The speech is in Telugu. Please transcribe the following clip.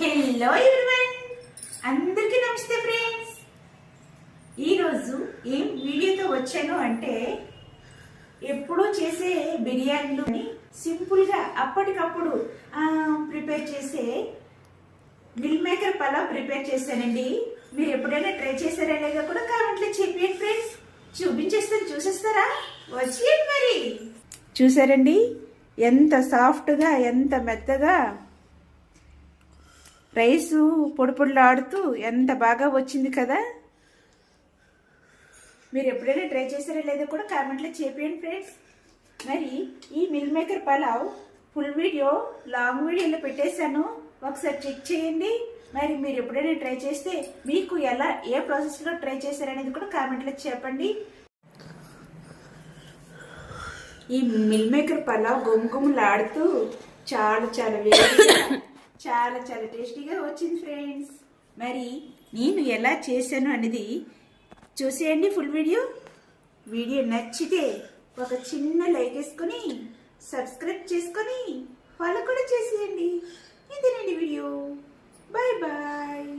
హలో ఎవ్రీవన్, అందరికీ నమస్తే ఫ్రెండ్స్. ఈరోజు ఏం వీడియోతో వచ్చాను అంటే, ఎప్పుడూ చేసే బిర్యానీని సింపుల్గా అప్పటికప్పుడు ప్రిపేర్ చేసే మిల్ మేకర్ పలావ్ ప్రిపేర్ చేశానండి. మీరు ఎప్పుడైనా ట్రై చేశారా లేదా కూడా కామెంట్లో చెప్పండి ఫ్రెండ్స్. చూపించేస్తాను, చూసేస్తారా? వచ్చేయండి మరి. చూసారండి ఎంత సాఫ్ట్గా, ఎంత మెత్తగా, రైసు పొడి పొడిలాడుతూ ఎంత బాగా వచ్చింది కదా. మీరు ఎప్పుడైనా ట్రై చేశారా లేదా కూడా కామెంట్లో చెప్పండి ఫ్రెండ్స్. మరి ఈ meal maker pulao full video long వీడియోలో పెట్టేశాను, ఒకసారి చెక్ చేయండి. మరి మీరు ఎప్పుడైనా ట్రై చేస్తే మీకు ఎలా, ఏ ప్రాసెస్లో ట్రై చేశారనేది కూడా కామెంట్లో చెప్పండి. ఈ మిల్ మేకర్ పలావ్ గుమ్గుమ్లాడుతూ చాలా చాలా వేడిగా, చాలా చాలా టేస్టీగా వచ్చింది ఫ్రెండ్స్. మరి నేను ఎలా చేశాను అనేది చూసేయండి ఫుల్ వీడియో. వీడియో నచ్చితే ఒక చిన్న లైక్ వేసుకొని సబ్స్క్రైబ్ చేసుకొని ఫాలో కూడా చేసేయండి. ఇదేనండి వీడియో. Bye bye.